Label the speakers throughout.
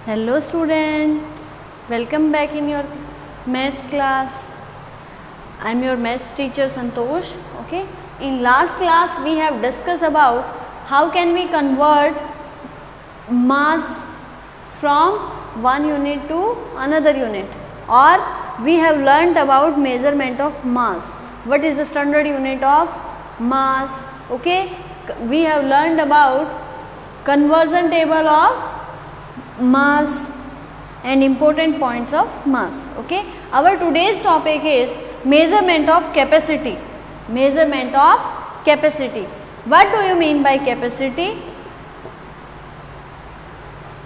Speaker 1: Hello students, welcome back in your maths class. I am your maths teacher Santosh. Okay. In last class we have discussed about how can we convert mass from one unit to another unit, or we have learnt about measurement of mass. What is the standard unit of mass? Okay. We have learned about conversion table of mass and important points of mass. Okay, our today's topic is measurement of capacity. Measurement of capacity. What do you mean by capacity?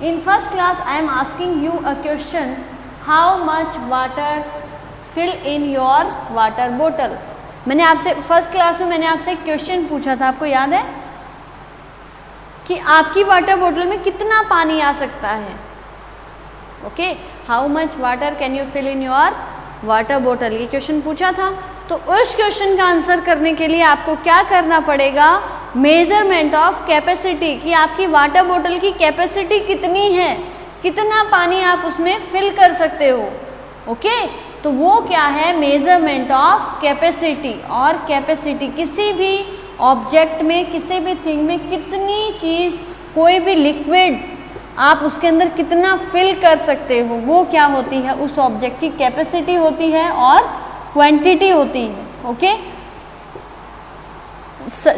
Speaker 1: In first class I am asking you a question, how much water fill in your water bottle? मैंने आपसे first class में मैंने आपसे एक question पूछा था, आपको याद है कि आपकी वाटर बोतल में कितना पानी आ सकता है? Okay, how much water can you fill in your water बोतल, ये क्वेश्चन पूछा था। तो उस क्वेश्चन का आंसर करने के लिए आपको क्या करना पड़ेगा? मेजरमेंट ऑफ कैपेसिटी, कि आपकी वाटर बोतल की कैपेसिटी कितनी है, कितना पानी आप उसमें फिल कर सकते हो। ओके, तो वो क्या है? Measurement of capacity. और कैपेसिटी किसी भी ऑब्जेक्ट में, किसी भी थिंग में कितनी चीज़, कोई भी लिक्विड आप उसके अंदर कितना फिल कर सकते हो, वो क्या होती है? उस ऑब्जेक्ट की कैपेसिटी होती है और क्वांटिटी होती है। ओके,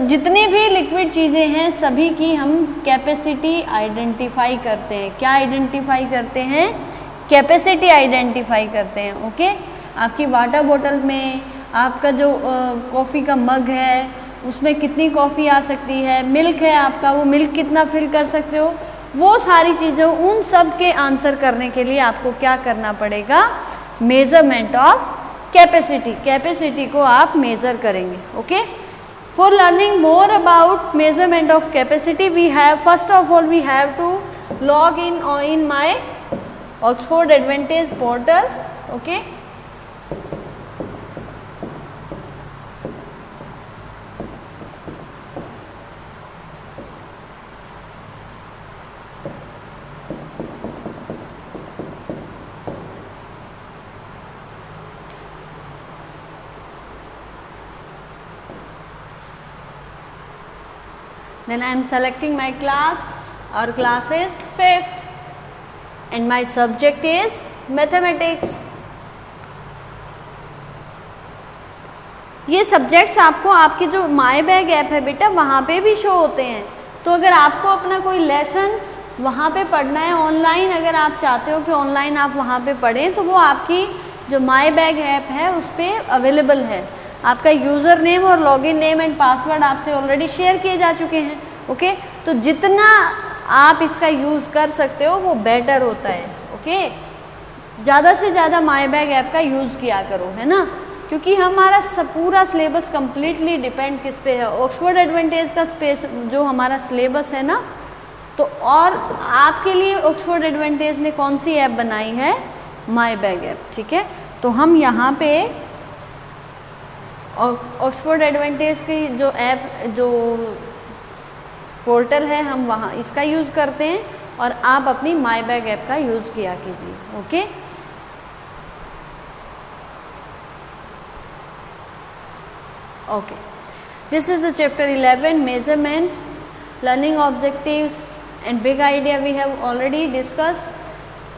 Speaker 1: जितनी भी लिक्विड चीज़ें हैं सभी की हम कैपेसिटी आइडेंटिफाई करते हैं। क्या आइडेंटिफाई करते हैं? कैपेसिटी आइडेंटिफाई करते हैं। ओके, आपकी वाटर बोतल में आपका जो कॉफ़ी का मग है उसमें कितनी कॉफ़ी आ सकती है, मिल्क है आपका, वो मिल्क कितना फिल कर सकते हो, वो सारी चीज़ें, उन सब के आंसर करने के लिए आपको क्या करना पड़ेगा? Measurement of capacity. कैपेसिटी को आप मेज़र करेंगे। Okay, for learning more about measurement of capacity we have, first of all we have to log in my Oxford advantage portal. Okay, then I am selecting my class. Our class is 5th and my subject is mathematics. ये subjects आपको आपके जो माई bag app है बेटा वहाँ पे भी show होते हैं। तो अगर आपको अपना कोई लेसन वहाँ पे पढ़ना है ऑनलाइन, अगर आप चाहते हो कि ऑनलाइन आप वहाँ पे पढ़ें, तो वो आपकी जो माई बैग ऐप है उस पर अवेलेबल है। आपका यूज़र नेम और लॉगिन नेम एंड पासवर्ड आपसे ऑलरेडी शेयर किए जा चुके हैं। ओके, तो जितना आप इसका यूज़ कर सकते हो वो बेटर होता है। ओके, ज़्यादा से ज़्यादा माई बैग ऐप का यूज़ किया करो, है ना, क्योंकि हमारा पूरा सिलेबस कम्प्लीटली डिपेंड किस पे है? ऑक्सफोर्ड एडवांटेज का स्पेस जो हमारा सिलेबस है ना, तो और आपके लिए ऑक्सफोर्ड एडवांटेज ने कौन सी ऐप बनाई है? माई बैग ऐप। ठीक है, तो हम यहाँ पे ऑक्सफोर्ड एडवांटेज की जो ऐप, जो पोर्टल है, हम वहाँ इसका यूज़ करते हैं और आप अपनी माई बैग ऐप का यूज़ किया कीजिए। Okay, okay, this is the chapter 11 measurement, learning objectives and big idea we have already discuss.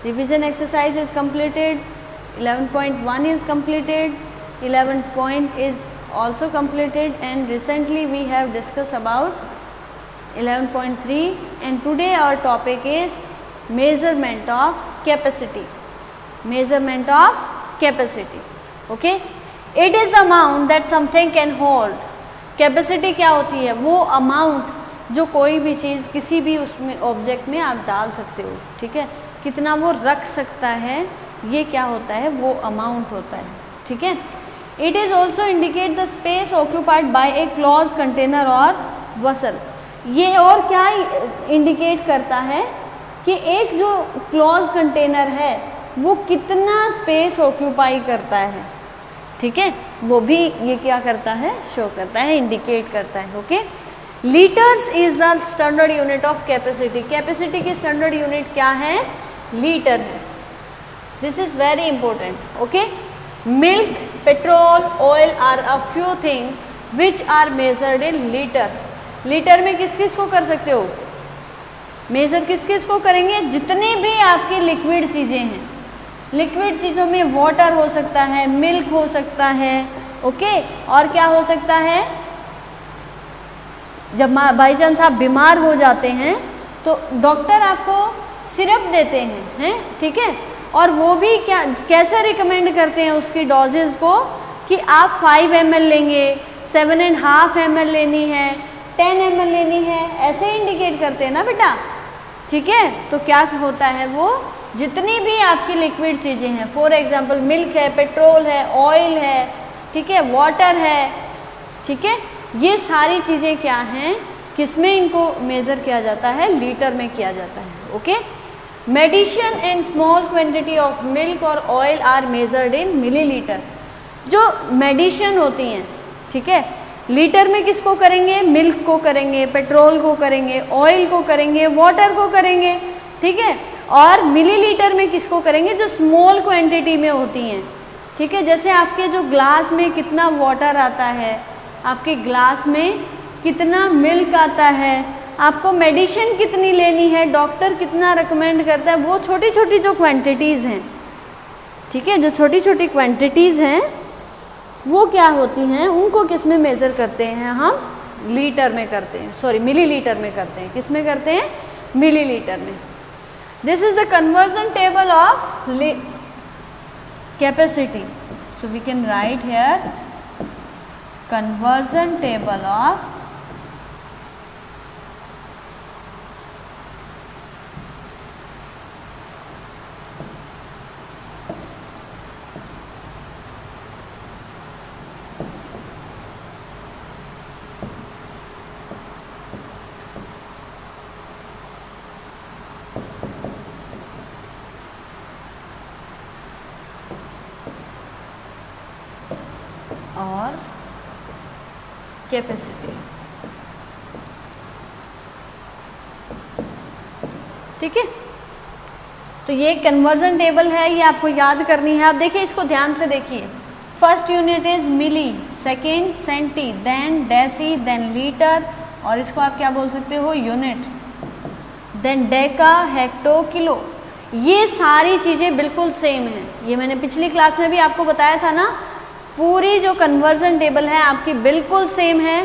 Speaker 1: Revision exercise is completed, 11.1 is completed, 11 point is also completed, and recently we have discussed about 11.3, and today our topic is measurement of capacity. Measurement of capacity. Okay, it is the amount that something can hold. Capacity क्या होती है? वो amount जो कोई भी चीज़ किसी भी उसमें ऑब्जेक्ट में आप डाल सकते हो। ठीक है, कितना वो रख सकता है, ये क्या होता है? वो अमाउंट होता है। ठीक है, it is also indicate the space occupied by A close container और वसल। ये और क्या इंडिकेट करता है कि एक जो क्लोज कंटेनर है वो कितना स्पेस ऑक्यूपाई करता है। ठीक है, वो भी ये क्या करता है? शो करता है, इंडिकेट करता है। Okay, litres is the standard unit of capacity. Capacity की स्टैंडर्ड यूनिट क्या है? लीटर है। This is very important. Okay, milk, petrol, oil are a few thing which are measured in litre. Litre में किस किस को कर सकते हो मेजर? किस किस को करेंगे? जितने भी आपके लिक्विड चीज़ें हैं। लिक्विड चीज़ों में वाटर हो सकता है, मिल्क हो सकता है, ओके, और क्या हो सकता है? जब बाई चांस आप बीमार हो जाते हैं तो डॉक्टर आपको सिरप देते हैं, ठीक है, और वो भी क्या कैसे रिकमेंड करते हैं उसकी डोजेज को कि आप 5 ml लेंगे, 7.5 ml लेनी है, 10 ml लेनी है, ऐसे इंडिकेट करते हैं ना बेटा, ठीक है। तो क्या होता है, वो जितनी भी आपकी लिक्विड चीज़ें हैं, फॉर एग्जांपल मिल्क है, पेट्रोल है, ऑयल है, ठीक है, वाटर है, ठीक है, ये सारी चीज़ें क्या हैं, किसमें इनको मेज़र किया जाता है? लीटर में किया जाता है। Okay, medicine and small quantity of milk और oil are measured in millilitre. जो मेडिसिन होती हैं, ठीक है, लीटर में किसको करेंगे? मिल्क को करेंगे, पेट्रोल को करेंगे, ऑयल को करेंगे, वाटर को करेंगे, ठीक है, और मिलीलीटर में किसको करेंगे? जो स्मॉल क्वांटिटी में होती हैं, ठीक है। जैसे आपके जो ग्लास में कितना वाटर आता है, आपके ग्लास में कितना मिल्क आता है, आपको मेडिसिन कितनी लेनी है, डॉक्टर कितना रिकमेंड करता है, वो छोटी छोटी जो क्वांटिटीज़ हैं, ठीक है, जो छोटी छोटी क्वांटिटीज़ हैं वो क्या होती हैं, उनको किस में मेज़र करते हैं? हम लीटर में करते हैं, सॉरी मिलीलीटर में करते हैं। किस में करते हैं? मिलीलीटर में। This is the conversion table of capacity, so we can write here conversion table of और कैपेसिटी, ठीक है। तो ये कन्वर्जन टेबल है, ये आपको याद करनी है। आप देखिए, इसको ध्यान से देखिए। First unit is milli, second centi, then deci, then litre, और इसको आप क्या बोल सकते हो? Unit, then deca, hecto, kilo. ये सारी चीज़ें बिल्कुल सेम हैं। ये मैंने पिछली क्लास में भी आपको बताया था ना, पूरी जो कन्वर्जन टेबल है आपकी बिल्कुल सेम है।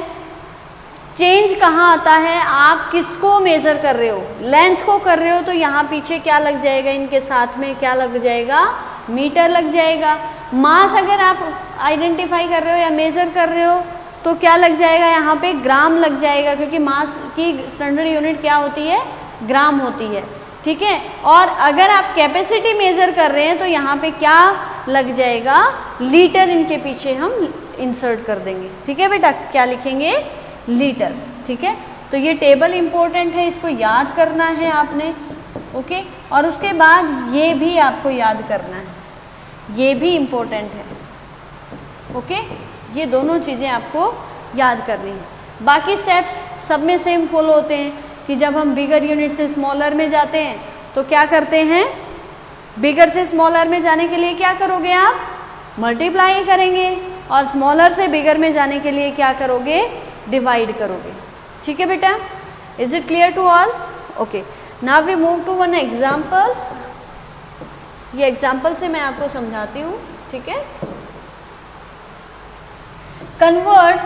Speaker 1: चेंज कहाँ आता है? आप किसको मेज़र कर रहे हो? लेंथ को कर रहे हो तो यहाँ पीछे क्या लग जाएगा? इनके साथ में क्या लग जाएगा? मीटर लग जाएगा। मास अगर आप आइडेंटिफाई कर रहे हो या मेज़र कर रहे हो तो क्या लग जाएगा? यहाँ पे ग्राम लग जाएगा, क्योंकि मास की स्टैंडर्ड यूनिट क्या होती है? ग्राम होती है, ठीक है। और अगर आप कैपेसिटी मेज़र कर रहे हैं तो यहाँ पे क्या लग जाएगा? लीटर इनके पीछे हम इंसर्ट कर देंगे, ठीक है बेटा। क्या लिखेंगे? लीटर, ठीक है। तो ये टेबल इम्पोर्टेंट है, इसको याद करना है आपने, ओके। और उसके बाद ये भी आपको याद करना है, ये भी इम्पोर्टेंट है, ओके। ये दोनों चीज़ें आपको याद करनी है। बाकी स्टेप्स सब में सेम फॉलो होते हैं कि जब हम बिगर यूनिट से स्मॉलर में जाते हैं तो क्या करते हैं? बिगर से स्मॉलर में जाने के लिए क्या करोगे आप? मल्टीप्लाई करेंगे, और स्मॉलर से बिगर में जाने के लिए क्या करोगे? डिवाइड करोगे, ठीक है बेटा। Is it clear to all? Okay, now we move to one example. ये एग्जाम्पल से मैं आपको समझाती हूँ, ठीक है। Convert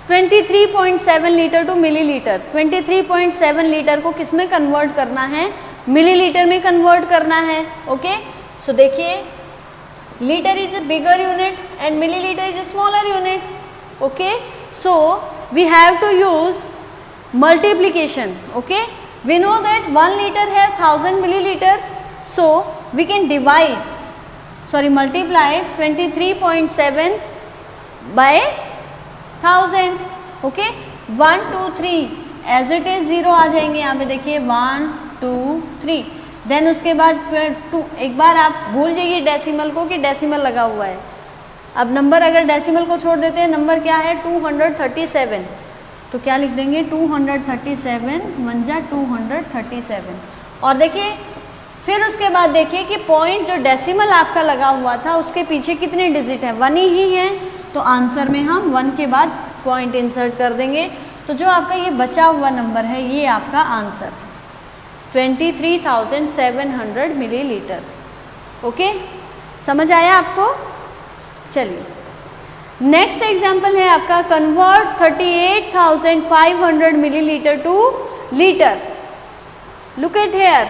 Speaker 1: 23.7 litre to millilitre. 23.7 litre को किस में कन्वर्ट करना है? मिलीलीटर में कन्वर्ट करना है, ओके। सो देखिए, litre is a bigger unit and millilitre is a smaller unit, okay. So we have to use multiplication, okay. We know that 1 liter है 1000 milliliter, so we can multiply 23.7 by 1000, okay. 1 2 3 as it is 0 आ जाएंगे यहाँ पे, देखिए 1 2 3। Then उसके बाद 2, एक बार आप भूल जाइए डेसिमल को कि डेसिमल लगा हुआ है। अब नंबर अगर डेसिमल को छोड़ देते हैं, नंबर क्या है? 237, तो क्या लिख देंगे? 237 मंजा 237। और देखिए फिर उसके बाद देखिए कि पॉइंट जो डेसिमल आपका लगा हुआ था उसके पीछे कितने डिजिट हैं, 1 ही है, तो आंसर में हम 1 के बाद पॉइंट इंसर्ट कर देंगे। तो जो आपका ये बचा हुआ नंबर है ये आपका आंसर 23,700 मिलीलीटर। ओके, समझ आया आपको? चलिए नेक्स्ट एग्जाम्पल है आपका convert 38,500 millilitre to litre. Look at here,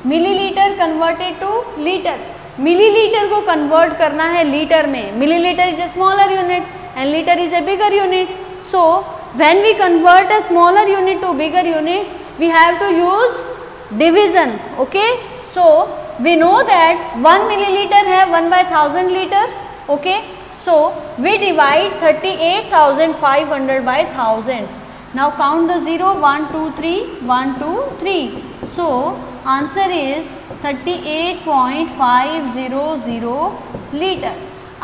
Speaker 1: millilitre converted to litre. Millilitre को कन्वर्ट करना है लीटर में। Millilitre is a smaller unit and litre is a bigger unit. So when we convert a smaller unit to bigger unit we have to use division. Okay, so we know that 1 milliliter है 1/1000 liter. Okay, so we divide 38,500 by 1000. Now count the 0, 1 2 3 1 2 3. So answer is 38.500 liter.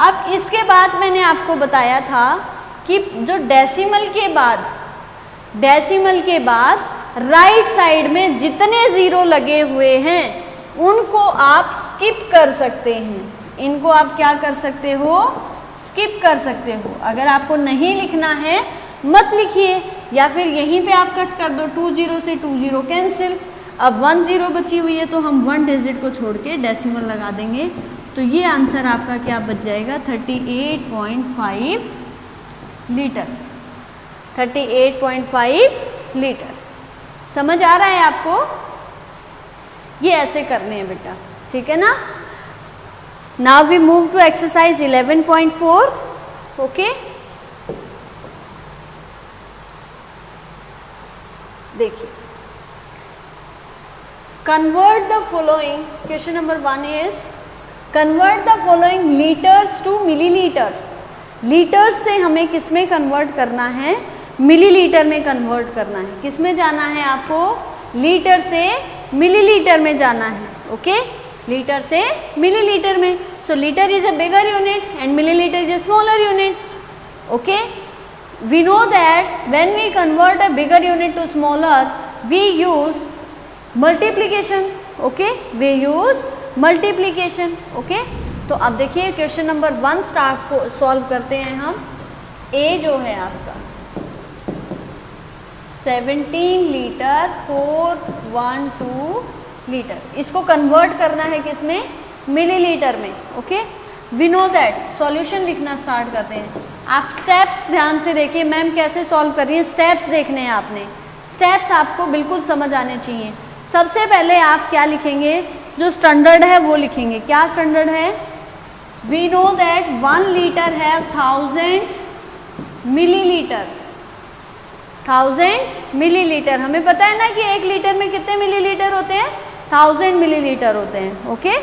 Speaker 1: अब इसके बाद मैंने आपको बताया था कि जो डेसिमल के बाद राइट साइड में जितने जीरो लगे हुए हैं उनको आप स्किप कर सकते हैं। इनको आप क्या कर सकते हो? स्किप कर सकते हो। अगर आपको नहीं लिखना है मत लिखिए, या फिर यहीं पे आप कट कर दो, 2 0 से 2 0 कैंसिल। अब 1 0 बची हुई है तो हम 1 डिजिट को छोड़ के डेसिमल लगा देंगे, तो ये आंसर आपका क्या बच जाएगा? 38.5 लीटर। 38.5 लीटर। समझ आ रहा है आपको? ये ऐसे करने हैं बेटा, ठीक है ना? Now we move to exercise 11.4. Okay, देखिए convert the following. Question number 1 is convert the following litres to millilitre. Litres से हमें किस में कन्वर्ट करना है? मिलीलीटर में कन्वर्ट करना है। किस में जाना है आपको? लीटर से मिलीलीटर में जाना है। ओके, लीटर से मिलीलीटर में। So litre is a bigger unit and millilitre is a smaller unit. Okay, we know that when we convert a bigger unit to smaller we use multiplication. Okay, we use multiplication. Okay, तो अब देखिए question number 1 solve करते हैं हम। ए जो है आपका 17 litre 412 litre, इसको कन्वर्ट करना है किसमें? मिलीलीटर में। Okay, we know that. Solution लिखना स्टार्ट करते हैं। आप स्टेप्स ध्यान से देखिए, मैम कैसे सॉल्व कर रही है, स्टेप्स देखने हैं आपने। स्टेप्स आपको बिल्कुल समझ आने चाहिए। सबसे पहले आप क्या लिखेंगे? जो स्टैंडर्ड है वो लिखेंगे। क्या स्टैंडर्ड है? वी नो दैट 1 लीटर है 1000 मिलीलीटर। 1000 मिलीलीटर, हमें पता है ना कि 1 लीटर में कितने मिलीलीटर होते हैं? 1000 मिलीलीटर होते हैं। ओके,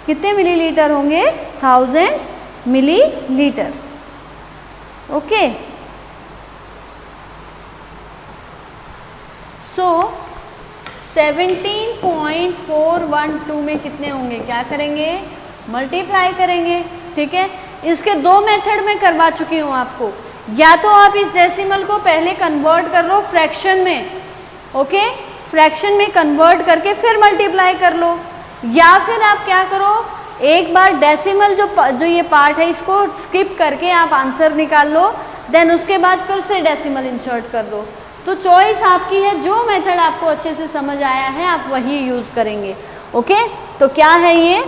Speaker 1: कितने मिलीलीटर होंगे? 1000 मिलीलीटर। ओके, सो 17.412 में कितने होंगे? क्या करेंगे? मल्टीप्लाई करेंगे। ठीक है, इसके 2 मेथड में करवा चुकी हूँ आपको। या तो आप इस डेसिमल को पहले कन्वर्ट कर लो फ्रैक्शन में। ओके, फ्रैक्शन में कन्वर्ट करके फिर मल्टीप्लाई कर लो, या फिर आप क्या करो, एक बार डेसिमल जो ये पार्ट है इसको स्किप करके आप आंसर निकाल लो, देन उसके बाद फिर से डेसिमल इंसर्ट कर दो। तो चॉइस आपकी है, जो मेथड आपको अच्छे से समझ आया है आप वही यूज करेंगे। ओके, तो क्या है ये?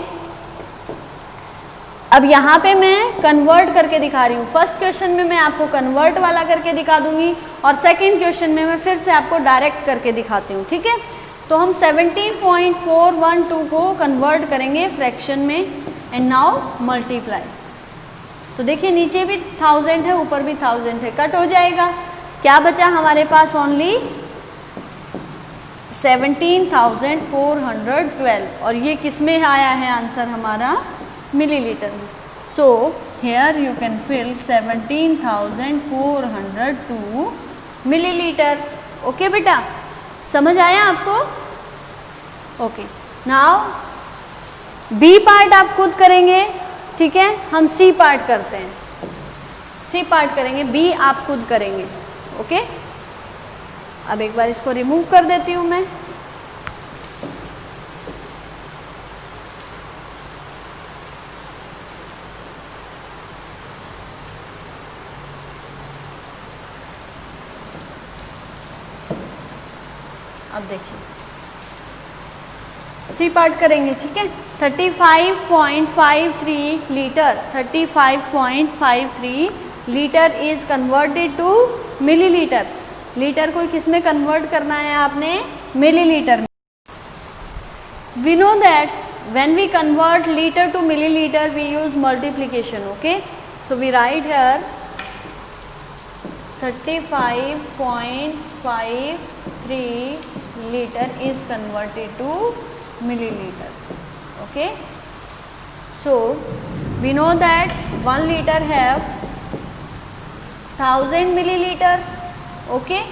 Speaker 1: अब यहाँ पे मैं कन्वर्ट करके दिखा रही हूँ। फर्स्ट क्वेश्चन में मैं आपको कन्वर्ट वाला करके दिखा दूंगी और सेकंड क्वेश्चन में मैं फिर से आपको डायरेक्ट करके दिखाती हूँ। ठीक है, तो हम 17.412 को कन्वर्ट करेंगे फ्रैक्शन में एंड नाउ मल्टीप्लाई। तो देखिए नीचे भी 1000 है, ऊपर भी 1000 है, कट हो जाएगा। क्या बचा हमारे पास? ओनली 17,412। और ये किस में आया है आंसर हमारा? मिलीलीटर में। So here you can fill 17,402 millilitre. Okay बेटा, समझ आया आपको? ओके, नाउ बी पार्ट आप खुद करेंगे। ठीक है, हम सी पार्ट करते हैं। सी पार्ट करेंगे, बी आप खुद करेंगे। ओके, अब एक बार इसको रिमूव कर देती हूँ मैं। अब देखिए सी पार्ट करेंगे, ठीक है। 35.53 litre, 35.53 litre is converted to millilitre. Litre को किस में कन्वर्ट करना है आपने? मिलीलीटर में। We know that when we convert litre to millilitre we use multiplication, okay. So we write here 35.53 liter is converted to milliliter, okay. So we know that 1 liter have 1000 milliliter, okay.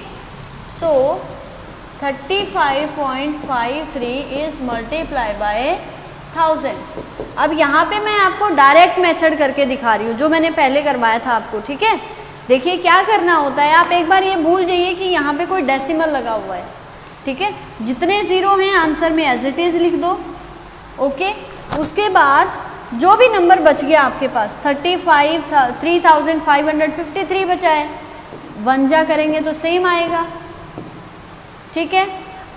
Speaker 1: So 35.53 is multiplied by 1000। अब यहाँ पे मैं आपको direct method करके दिखा रही हूँ जो मैंने पहले करवाया था आपको, ठीक है। देखिए क्या करना होता है, आप एक बार ये भूल जाइए कि यहाँ पे कोई डेसिमल लगा हुआ है, ठीक है। जितने ज़ीरो हैं आंसर में एज इट इज़ लिख दो, ओके। उसके बाद जो भी नंबर बच गया आपके पास 3553 बचा है, 1 जा करेंगे तो सेम आएगा, ठीक है।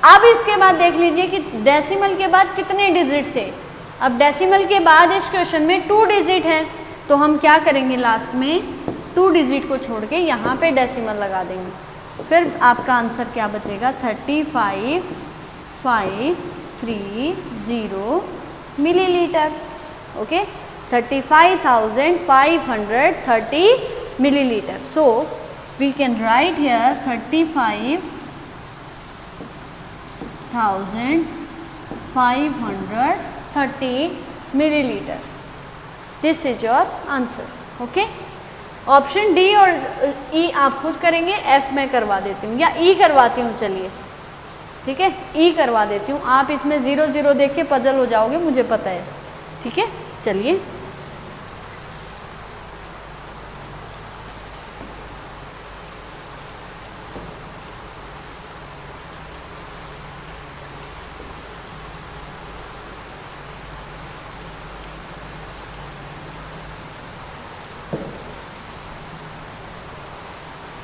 Speaker 1: अब इसके बाद देख लीजिए कि डेसिमल के बाद कितने डिजिट थे। अब डेसिमल के बाद इस क्वेश्चन में 2 डिजिट है, तो हम क्या करेंगे लास्ट में 2 डिजिट को छोड़ के यहाँ पे डेसिमल लगा देंगे, फिर आपका आंसर क्या बचेगा 35,530 millilitre, okay. 35,530 millilitre. So we can write here 35,530 milliliter. This is your answer, okay. Option D और ई आप खुद करेंगे, एफ में करवा देती हूँ या ई करवाती हूँ, चलिए ठीक है, ई करवा देती हूँ। आप इसमें 0 0 देख के पजल हो जाओगे, मुझे पता है, ठीक है। चलिए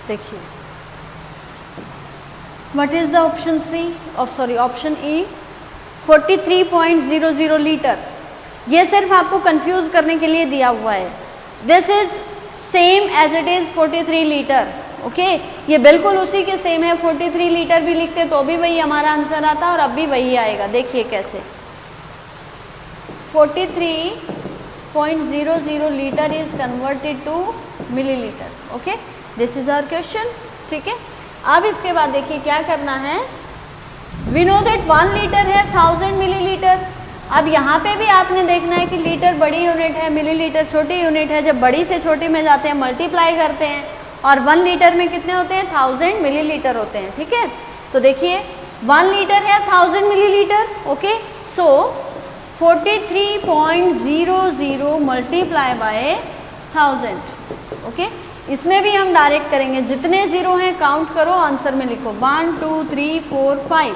Speaker 1: देखिए, what is the option C, sorry option E 43.00 litre. ये सिर्फ आपको कंफ्यूज करने के लिए दिया हुआ है। This is same as it is 43 litre, okay. ये बिल्कुल उसी के सेम है, 43 लीटर भी लिखते तो भी वही हमारा आंसर आता और अब भी वही आएगा। देखिए कैसे 43.00 litre is converted to millilitre, okay. This is our question, ठीक है। अब इसके बाद देखिए क्या करना है। वी नो दैट 1 लीटर है 1000 मिलीलीटर। अब यहाँ पे भी आपने देखना है कि लीटर बड़ी यूनिट है, मिलीलीटर छोटी यूनिट है। जब बड़ी से छोटी में जाते हैं मल्टीप्लाई करते हैं, और 1 लीटर में कितने होते हैं 1000 मिलीलीटर होते हैं, ठीक है। तो देखिए 1 लीटर है 1000 millilitre, okay. So 43.00 multiply by 1000, okay. इसमें भी हम डायरेक्ट करेंगे, जितने जीरो हैं काउंट करो, आंसर में लिखो 1 2 3 4 5,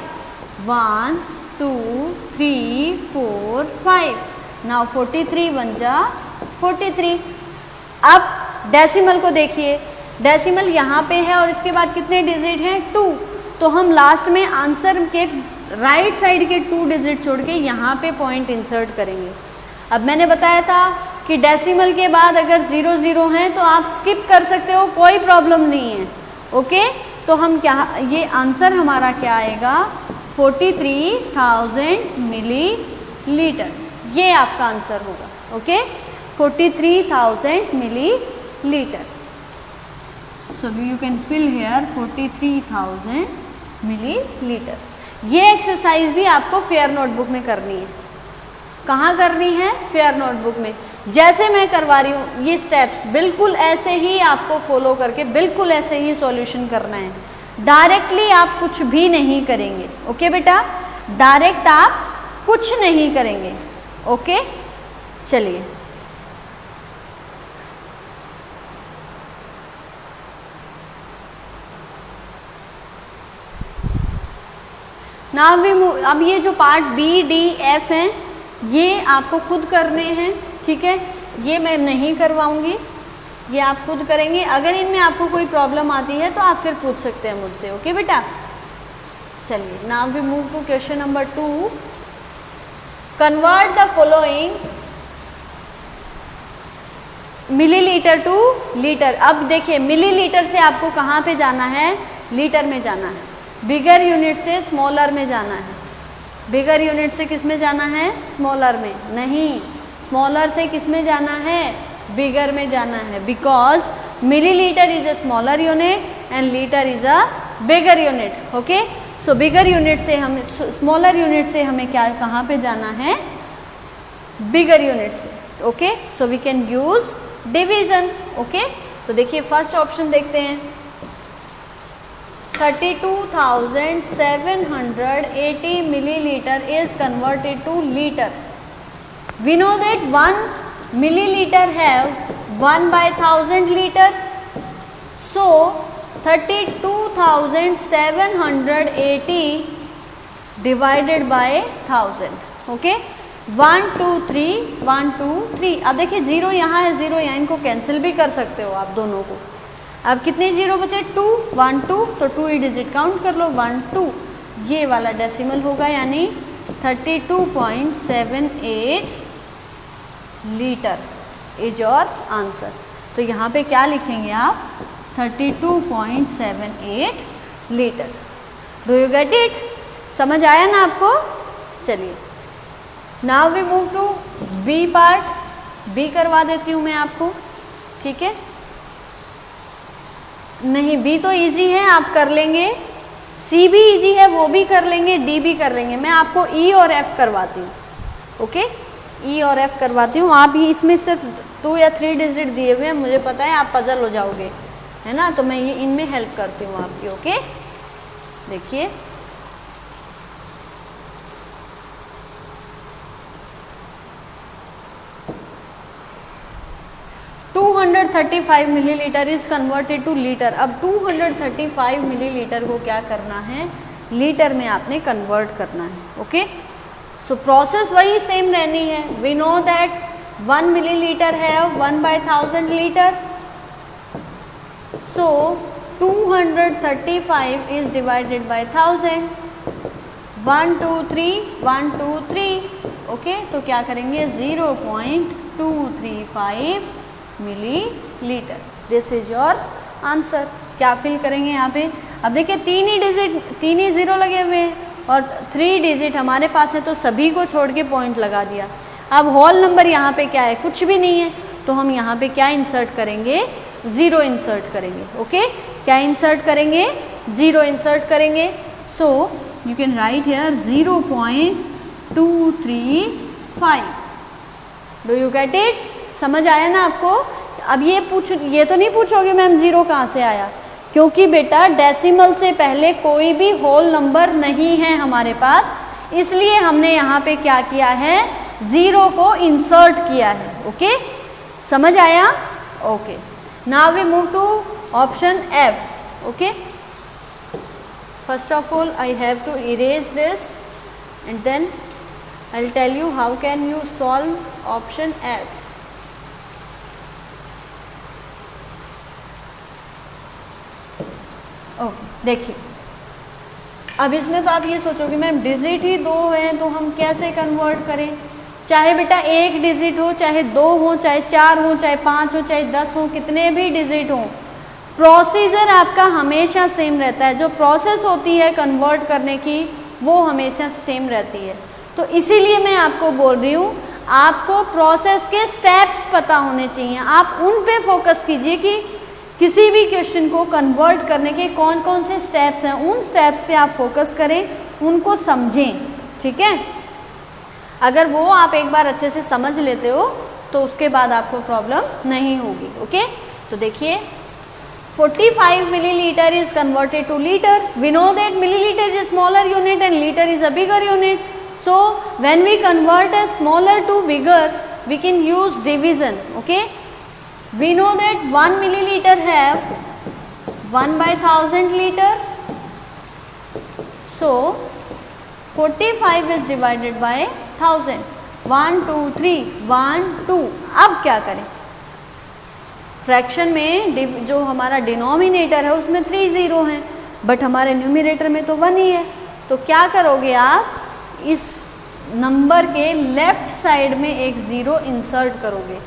Speaker 1: 1 2 3 4 5। नाउ 43 1 जा 43। अब डेसिमल को देखिए, डेसिमल यहाँ पे है और इसके बाद कितने डिजिट हैं 2, तो हम लास्ट में आंसर के राइट साइड के 2 डिजिट छोड़ के यहाँ पे पॉइंट इंसर्ट करेंगे। अब मैंने बताया था कि डेसिमल के बाद अगर 0 0 हैं तो आप स्किप कर सकते हो, कोई प्रॉब्लम नहीं है, ओके। तो हम क्या, ये आंसर हमारा क्या आएगा 43,000 मिलीलीटर, ये आपका आंसर होगा, okay. 43,000 millilitre. So you can fill here 43,000 millilitre. ये एक्सरसाइज भी आपको फेयर नोटबुक में करनी है। कहाँ करनी है? फेयर नोटबुक में। जैसे मैं करवा रही हूँ ये स्टेप्स बिल्कुल ऐसे ही आपको फॉलो करके बिल्कुल ऐसे ही सॉल्यूशन करना है। डायरेक्टली आप कुछ भी नहीं करेंगे, ओके बेटा, डायरेक्ट आप कुछ नहीं करेंगे, ओके। चलिए नाउ वी मूव। अब ये जो पार्ट बी डी एफ हैं ये आपको खुद करने हैं, ठीक है। ये मैं नहीं करवाऊंगी, ये आप खुद करेंगे। अगर इनमें आपको कोई प्रॉब्लम आती है तो आप फिर पूछ सकते हैं मुझसे, ओके बेटा। चलिए, now we move to question number 2. Convert the following millilitre to litre. अब देखिए, मिलीलीटर से आपको कहाँ पे जाना है? लीटर में जाना है. बिगर यूनिट से स्मॉलर में जाना है. बिगर यूनिट से किस में जाना है? स्मॉलर में. नहीं, स्मॉलर से किस में जाना है? बिगर में जाना है. Because millilitre is a smaller unit and litre is a bigger unit. Okay, so bigger unit से हम, स्मॉलर यूनिट से हमें क्या, कहाँ पे जाना है? बिगर यूनिट से. Okay, so we can use division. Okay, तो देखिए फर्स्ट ऑप्शन देखते हैं. 32,780 milliliter is converted to liter. We know that 1 milliliter have 1/1000 liter. So 32,780 divided by 1000. Okay, 1 2 3 1 2 3. अब देखिए, जीरो यहाँ है, जीरो यहाँ, इनको कैंसिल भी कर सकते हो आप दोनों को. अब कितने जीरो बचे? 2 1 2, तो 2 ही डिजिट काउंट कर लो. 1 2, ये वाला डेसिमल होगा, यानी 32.78 लीटर इज योर आंसर. तो यहाँ पे क्या लिखेंगे आप? 32.78 litre. Do you get it? समझ आया ना आपको? चलिए, now we move to B part. B करवा देती हूँ मैं आपको. ठीक है, नहीं, बी तो इजी है, आप कर लेंगे. सी भी इजी है, वो भी कर लेंगे. डी भी कर लेंगे. मैं आपको ई और एफ करवाती हूँ. ओके, ई और एफ करवाती हूँ. आप ही इसमें सिर्फ 2 या 3 डिजिट दिए हुए हैं, मुझे पता है आप पजल हो जाओगे, है ना, तो मैं ये इनमें हेल्प करती हूँ आपकी. ओके, देखिए, $235 millilitre is converted to litre. अब 235 मिलीलीटर को क्या करना है? लीटर में आपने कन्वर्ट करना है. ओके, सो प्रोसेस वही सेम रहनी है. वी नो दैट 1 मिलीलीटर है 1/1000 litre. So 235 is divided by 1000. 1 2 3 1 2 3. Okay, तो क्या करेंगे? 0.235 millilitre. This is your answer. क्या फिल करेंगे यहाँ पे? अब देखिए, 3 ही डिजिट, 3 ही जीरो लगे हुए हैं और 3 डिजिट हमारे पास है, तो सभी को छोड़ के पॉइंट लगा दिया. अब होल नंबर यहाँ पे क्या है? कुछ भी नहीं है, तो हम यहाँ पे क्या इंसर्ट करेंगे? 0 इंसर्ट करेंगे. ओके, क्या इंसर्ट करेंगे? 0 इंसर्ट करेंगे. सो you can write here 0.235. Do you get it? समझ आया ना आपको? अब ये तो नहीं पूछोगे मैम जीरो कहाँ से आया, क्योंकि बेटा डेसिमल से पहले कोई भी होल नंबर नहीं है हमारे पास, इसलिए हमने यहाँ पे क्या किया है? 0 को इंसर्ट किया है. ओके, समझ आया? Okay, now we move to option F. Okay, first of all I have to erase this and then I will tell you how can you solve option F. Okay, देखिए, अब इसमें तो आप ये सोचोगे मैम डिजिट ही 2 हैं, तो हम कैसे कन्वर्ट करें? चाहे बेटा 1 डिजिट हो, चाहे 2 हो, चाहे 4 हो, चाहे 5 हो, चाहे 10 हो, कितने भी डिजिट हो, प्रोसीजर आपका हमेशा सेम रहता है. जो प्रोसेस होती है कन्वर्ट करने की, वो हमेशा सेम रहती है. तो इसीलिए मैं आपको बोल रही हूँ, आपको प्रोसेस के स्टेप्स पता होने चाहिए. आप उन पे फोकस कीजिए कि किसी भी क्वेश्चन को कन्वर्ट करने के कौन कौन से स्टेप्स हैं, उन स्टेप्स पे आप फोकस करें, उनको समझें. ठीक है, अगर वो आप एक बार अच्छे से समझ लेते हो तो उसके बाद आपको प्रॉब्लम नहीं होगी. ओके, तो देखिए, 45 milliliter is converted to liter. We know that milliliter is a smaller unit and liter is a bigger unit. So when we convert a smaller to bigger, we can use division. Okay, we know that 1 milliliter have 1/1000 liter. So 45 is divided by 1000. 1 2 3 1 2. अब क्या करें? Fraction में जो हमारा denominator है उसमें 3 zero हैं, but हमारे न्यूमिनेटर में तो 1 ही है. तो क्या करोगे आप, इस नंबर के लेफ्ट साइड में एक ज़ीरो इंसर्ट करोगे।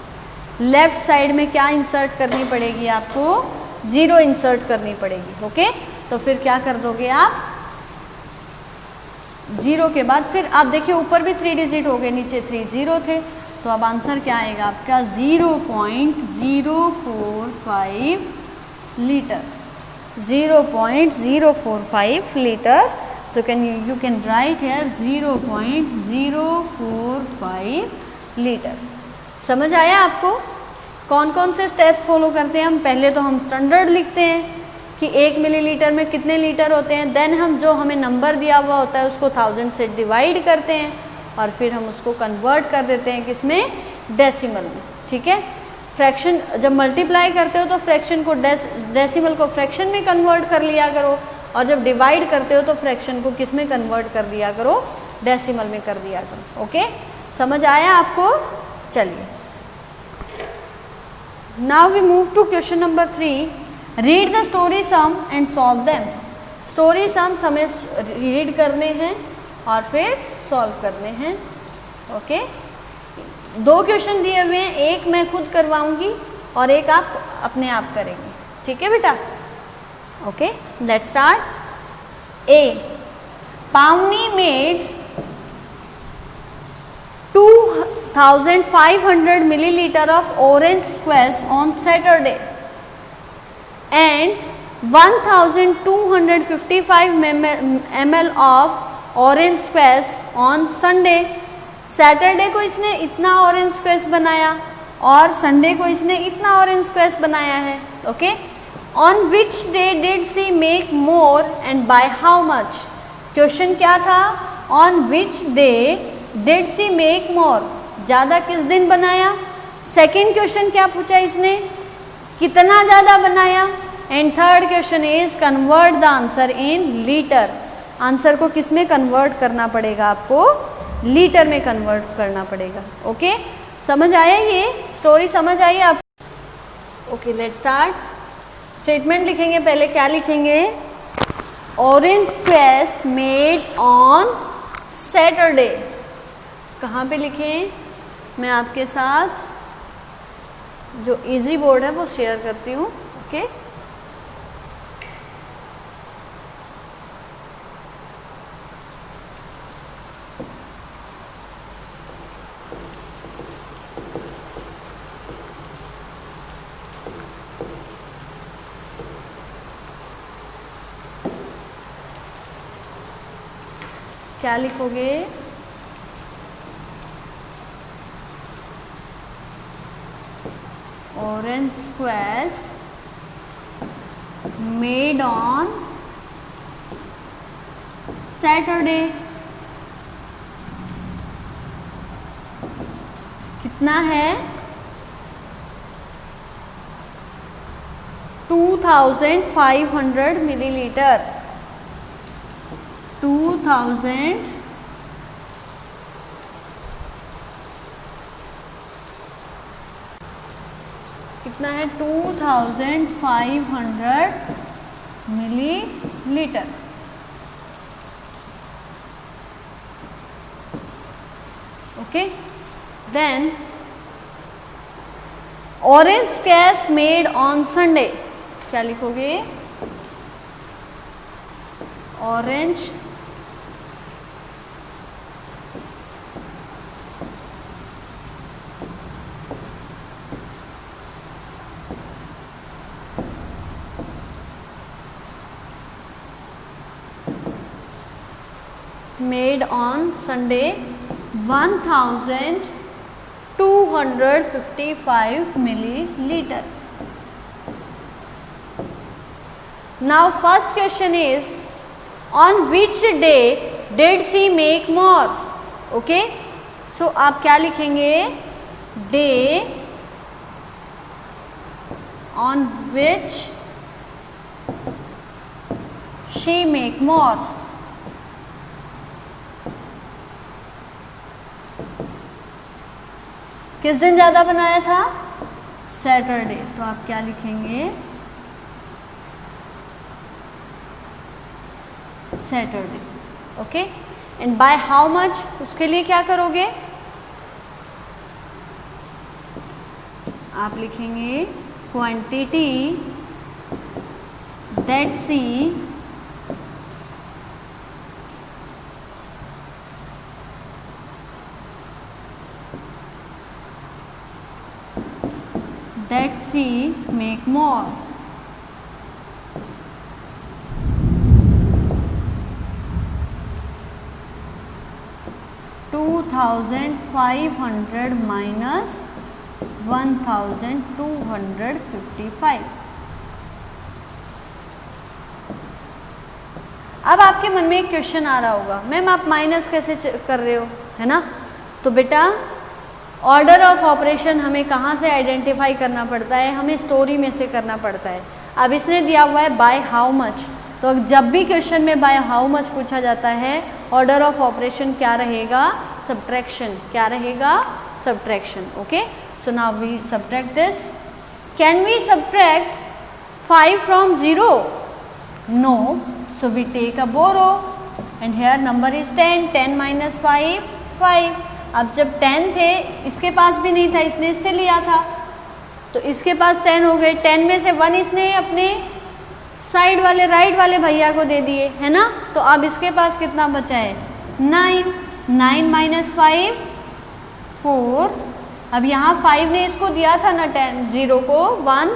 Speaker 1: लेफ्ट साइड में क्या इंसर्ट करनी पड़ेगी आपको, ज़ीरो इंसर्ट करनी पड़ेगी। ओके, तो फिर क्या कर दोगे आप, ज़ीरो के बाद फिर आप देखिए ऊपर भी 3 डिजिट हो गए, नीचे 3 0 थे, तो अब आंसर क्या आएगा आपका 0.045 litre, 0.045 litre. So you can write here 0.045 litre. समझ आया आपको? कौन कौन से स्टेप्स फॉलो करते हैं हम, पहले तो हम स्टैंडर्ड लिखते हैं कि 1 मिलीलीटर में कितने लीटर होते हैं, देन हम जो हमें नंबर दिया हुआ होता है उसको 1000 से डिवाइड करते हैं और फिर हम उसको कन्वर्ट कर देते हैं किसमें, डेसिमल में। ठीक है, फ्रैक्शन जब मल्टीप्लाई करते हो तो फ्रैक्शन को डेसिमल को फ्रैक्शन में कन्वर्ट कर लिया करो, और जब डिवाइड करते हो तो फ्रैक्शन को किस में कन्वर्ट कर दिया करो, डेसिमल में कर दिया करो। ओके, समझ आया आपको? चलिए, now we move to question number 3। Read the story sum and solve them. Story sums हमें रीड करने हैं और फिर सॉल्व करने हैं। ओके, 2 क्वेश्चन दिए हुए हैं, एक मैं खुद करवाऊंगी और एक आप अपने आप करेंगे। ठीक है बेटा? Okay, let's start. A, Pavni made 2500 milliliter of orange squash on Saturday and 1255 ml of orange squash on Sunday। Saturday को इसने इतना ऑरेंज स्क्वैश बनाया और संडे को इसने इतना ऑरेंज स्क्वैश बनाया है। Okay, on which day did she make more and by how much. Question क्या था, on which day did she make more, ज़्यादा किस दिन बनाया। सेकेंड क्वेश्चन क्या पूछा इसने, कितना ज़्यादा बनाया। And third question is convert the answer in litre. Answer को किस में कन्वर्ट करना पड़ेगा आपको, लीटर में कन्वर्ट करना पड़ेगा। ओके, समझ आया, ये स्टोरी समझ आई आप? Okay, let's start. स्टेटमेंट लिखेंगे, पहले क्या लिखेंगे, orange squash made on Saturday. कहाँ पे लिखें, मैं आपके साथ जो इजी बोर्ड है वो शेयर करती हूँ। ओके, क्या लिखोगे, orange squash made on Saturday. कितना है, 2500 मिलीलीटर। 2000 कितना है, 2500 millilitre. Okay, then orange squash made on Sunday. क्या लिखोगे, orange made on Sunday 1255 milliliter. Now first question is, on which day did she make more? Okay, so आप क्या लिखेंगे, day on which she make more। किस दिन ज़्यादा बनाया था, सैटरडे, तो आप क्या लिखेंगे, Saturday. Okay. And by how much, उसके लिए क्या करोगे, आप लिखेंगे quantity that she make more. $2,500 minus 1,255. अब आपके मन में एक क्वेश्चन आ रहा होगा, मैम आप माइनस कैसे कर रहे हो, है ना। तो बेटा ऑर्डर ऑफ ऑपरेशन हमें कहाँ से आइडेंटिफाई करना पड़ता है, हमें स्टोरी में से करना पड़ता है। अब इसने दिया हुआ है बाय हाउ मच, तो जब भी क्वेश्चन में बाय हाउ मच पूछा जाता है, ऑर्डर ऑफ ऑपरेशन क्या रहेगा, सब्ट्रैक्शन, क्या रहेगा, subtraction. Okay, so now we subtract this. Can we subtract 5 from 0? No, so we take a borrow and here number is 10. 10 minus 5, 5. अब जब 10 थे, इसके पास भी नहीं था, इसने इससे लिया था, तो इसके पास 10 हो गए। 10 में से 1 इसने अपने साइड वाले राइट वाले भैया को दे दिए, है ना। तो अब इसके पास कितना बचा है, 9। 9 minus 5, 4। अब यहाँ 5 ने इसको दिया था ना, 10 0 को 1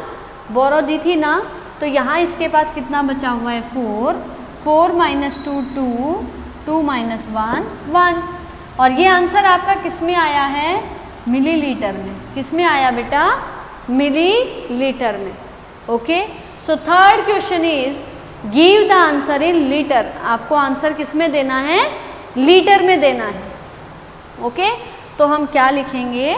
Speaker 1: बोरो दी थी ना, तो यहाँ इसके पास कितना बचा हुआ है, 4। 4 minus 2, 2। 2 minus 1, 1। और ये आंसर आपका किस में आया है, मिलीलीटर में। किस में आया बेटा, मिलीलीटर में। Okay, so third question is give the answer in litre. आपको आंसर किस में देना है, लीटर में देना है। ओके, तो हम क्या लिखेंगे,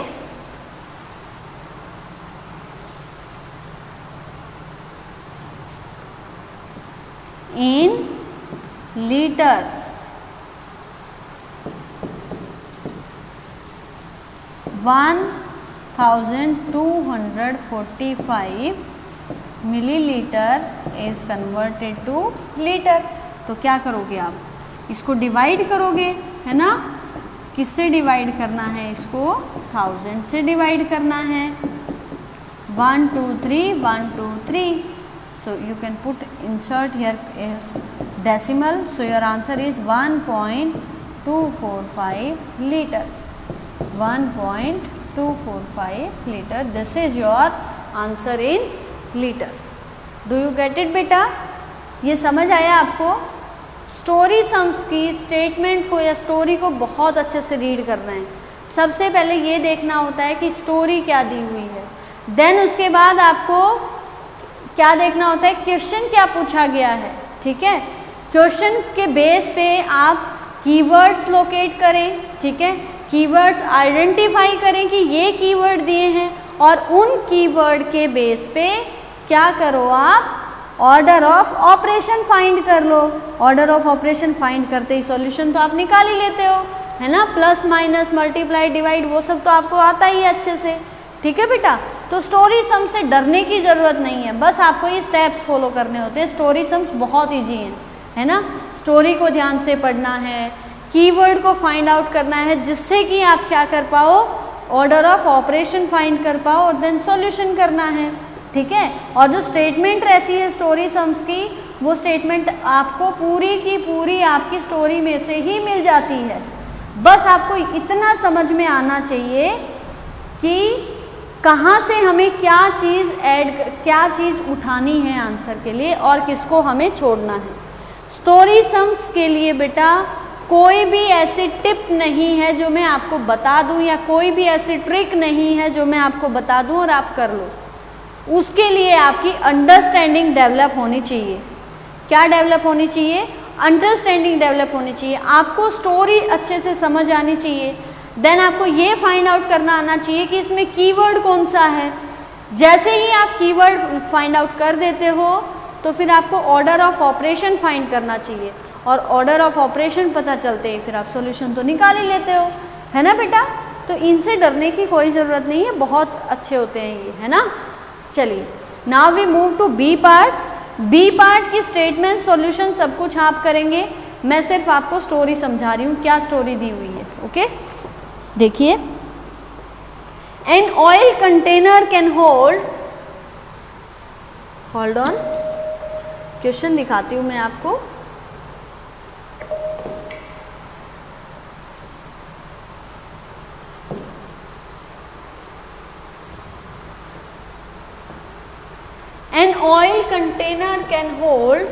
Speaker 1: इन litres. 1245 millilitre is converted to litre. तो क्या करोगे आप, इसको डिवाइड करोगे, है ना। किससे डिवाइड करना है इसको, 1000 से डिवाइड करना है। 1 2 3 1 2 3। So you can put insert here decimal. So your answer is 1.245 liter. 1.245 liter. This is your answer in liter. Do you get it बेटा, ये समझ आया आपको। स्टोरी सम्स की स्टेटमेंट को या स्टोरी को बहुत अच्छे से रीड करना है। सबसे पहले ये देखना होता है कि स्टोरी क्या दी हुई है, देन उसके बाद आपको क्या देखना होता है, क्वेश्चन क्या पूछा गया है। ठीक है, क्वेश्चन के बेस पे आप कीवर्ड्स लोकेट करें। ठीक है, कीवर्ड्स आइडेंटिफाई करें कि ये कीवर्ड दिए हैं, और उन कीवर्ड के बेस पे क्या करो आप, ऑर्डर ऑफ ऑपरेशन फाइंड कर लो। ऑर्डर ऑफ ऑपरेशन फाइंड करते ही सॉल्यूशन तो आप निकाल ही लेते हो, है ना। प्लस माइनस मल्टीप्लाई डिवाइड वो सब तो आपको आता ही है अच्छे से। ठीक है बेटा, तो स्टोरी सम से डरने की ज़रूरत नहीं है, बस आपको ये स्टेप्स फॉलो करने होते हैं। स्टोरी सम्स बहुत ईजी हैं, है ना। स्टोरी को ध्यान से पढ़ना है, कीवर्ड को फाइंड आउट करना है, जिससे कि आप क्या कर पाओ, ऑर्डर ऑफ ऑपरेशन फाइंड कर पाओ, और देन सॉल्यूशन करना है। ठीक है, और जो स्टेटमेंट रहती है स्टोरी सम्स की, वो स्टेटमेंट आपको पूरी की पूरी आपकी स्टोरी में से ही मिल जाती है। बस आपको इतना समझ में आना चाहिए कि कहाँ से हमें क्या चीज़ उठानी है आंसर के लिए, और किसको हमें छोड़ना है। स्टोरी सम्स के लिए बेटा कोई भी ऐसी टिप नहीं है जो मैं आपको बता दूं, या कोई भी ऐसी ट्रिक नहीं है जो मैं आपको बता दूं और आप कर लो। उसके लिए आपकी अंडरस्टैंडिंग डेवलप होनी चाहिए। क्या डेवलप होनी चाहिए, अंडरस्टैंडिंग डेवलप होनी चाहिए। आपको स्टोरी अच्छे से समझ आनी चाहिए, देन आपको ये फाइंड आउट करना आना चाहिए कि इसमें कीवर्ड कौन सा है। जैसे ही आप कीवर्ड फाइंड आउट कर देते हो, तो फिर आपको ऑर्डर ऑफ ऑपरेशन फाइंड करना चाहिए, और ऑर्डर ऑफ ऑपरेशन पता चलते ही फिर आप सॉल्यूशन तो निकाल ही लेते हो, है ना बेटा। तो इनसे डरने की कोई ज़रूरत नहीं है, बहुत अच्छे होते हैं ये, है ना। चलिए, now we move to B part. B part की स्टेटमेंट सॉल्यूशन सब कुछ आप करेंगे। मैं सिर्फ आपको स्टोरी समझा रही हूँ, क्या स्टोरी दी हुई है। ओके, देखिए, an oil container can hold on, question दिखाती हूँ मैं आपको। An oil container can hold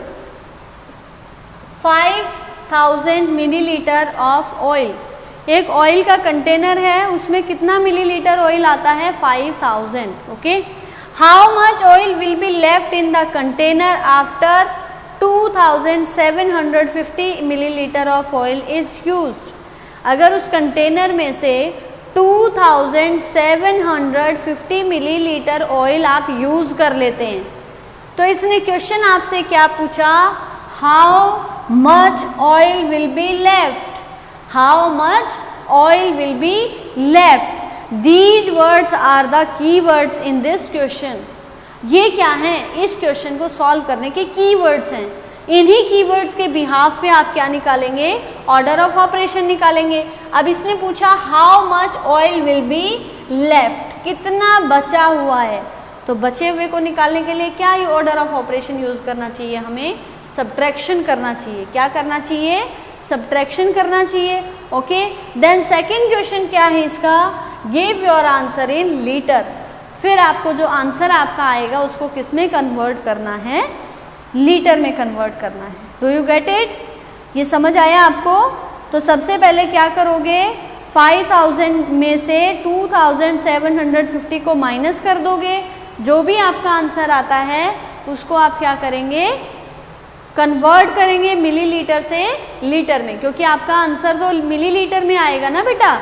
Speaker 1: 5000 millilitre of oil. एक ऑयल का कंटेनर है, उसमें कितना मिलीलीटर ऑयल आता है? 5000। Okay, how much oil will be left in the container after 2750 millilitre of oil is used. अगर उस कंटेनर में से 2750 मिलीलीटर ऑयल आप यूज कर लेते हैं, तो इसने क्वेश्चन आपसे क्या पूछा? How much oil will be left, how much oil will be left. These words are the key words in this question. ये क्या है? इस क्वेश्चन को सॉल्व करने के की वर्ड्स हैं। इन्हीं की वर्ड्स के बिहाफ पे आप क्या निकालेंगे? ऑर्डर ऑफ ऑपरेशन निकालेंगे। अब इसने पूछा how much oil will be left, कितना बचा हुआ है। तो बचे हुए को निकालने के लिए क्या ही ऑर्डर ऑफ ऑपरेशन यूज करना चाहिए? हमें सब्ट्रैक्शन करना चाहिए। क्या करना चाहिए? सब्ट्रैक्शन करना चाहिए। ओके, देन सेकंड क्वेश्चन क्या है इसका? Give your answer in litre. फिर आपको जो आंसर आपका आएगा उसको किस में कन्वर्ट करना है? लीटर में कन्वर्ट करना है। Do you get it? ये समझ आया आपको? तो सबसे पहले क्या करोगे? 5000 में से 2750 को माइनस कर दोगे। जो भी आपका आंसर आता है उसको आप क्या करेंगे? कन्वर्ट करेंगे मिलीलीटर से लीटर में, क्योंकि आपका आंसर तो मिलीलीटर में आएगा ना बेटा,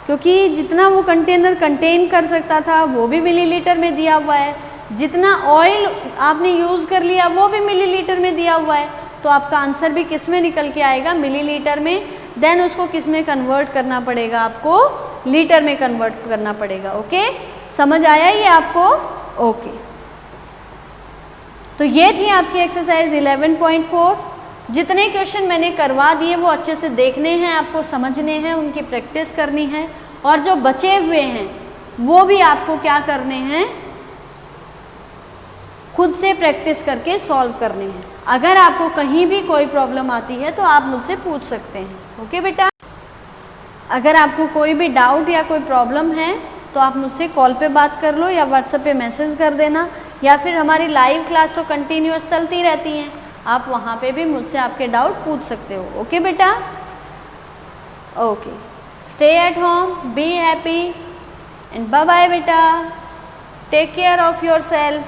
Speaker 1: क्योंकि जितना वो कंटेनर कंटेन कर सकता था वो भी मिलीलीटर में दिया हुआ है, जितना ऑयल आपने यूज कर लिया वो भी मिलीलीटर में दिया हुआ है। तो आपका आंसर भी किस में निकल के आएगा? मिलीलीटर में। देन उसको किस में कन्वर्ट करना पड़ेगा? आपको लीटर में कन्वर्ट करना पड़ेगा। ओके, समझ आया ये आपको? ओके, तो ये थी आपकी एक्सरसाइज 11.4। जितने क्वेश्चन मैंने करवा दिए वो अच्छे से देखने हैं, आपको समझने हैं, उनकी प्रैक्टिस करनी है, और जो बचे हुए हैं वो भी आपको क्या करने हैं? खुद से प्रैक्टिस करके सॉल्व करने हैं। अगर आपको कहीं भी कोई प्रॉब्लम आती है तो आप मुझसे पूछ सकते हैं। ओके बेटा, अगर आपको कोई भी डाउट या कोई प्रॉब्लम है तो आप मुझसे कॉल पे बात कर लो या व्हाट्सएप पे मैसेज कर देना, या फिर हमारी लाइव क्लास तो कंटिन्यूअस चलती रहती हैं, आप वहाँ पे भी मुझसे आपके डाउट पूछ सकते हो। ओके बेटा? Okay, stay at home, be happy and bye bye बेटा, take care of your self.